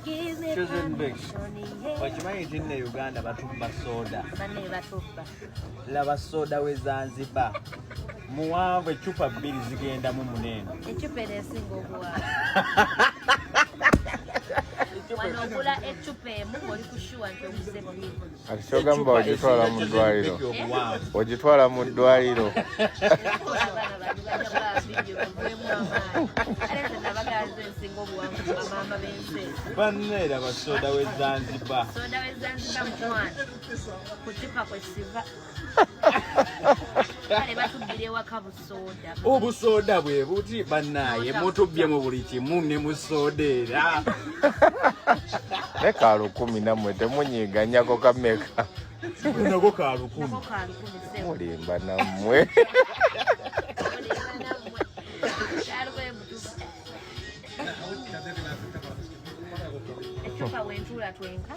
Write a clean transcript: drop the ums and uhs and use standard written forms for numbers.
Chosen Beck. Okimanyi nti nne Uganda batubba soda. Laba soda we Zanzibar. Muwanvu ecupa 2 zigenda mu munene. Ecupa esinga obuwanvu. Wano ogula ecupa emu oli kushuwa nti oguze bbiri. Akisogamba ogitwala mu ddwaliro. Ogitwala mu ddwaliro. Banne laba soda we Zanzibar. Soda we Zanzibar mwana. Kucupa kwe siva. Kale batubire waka busoda. Obusoda bwe buti bannaye mutubbye mu buli kimu ne mu soda era. Leka 10 namwe temunyiganyako kameka. Nako ka 10. Mulimba namwe. Ecupa wentula twenka.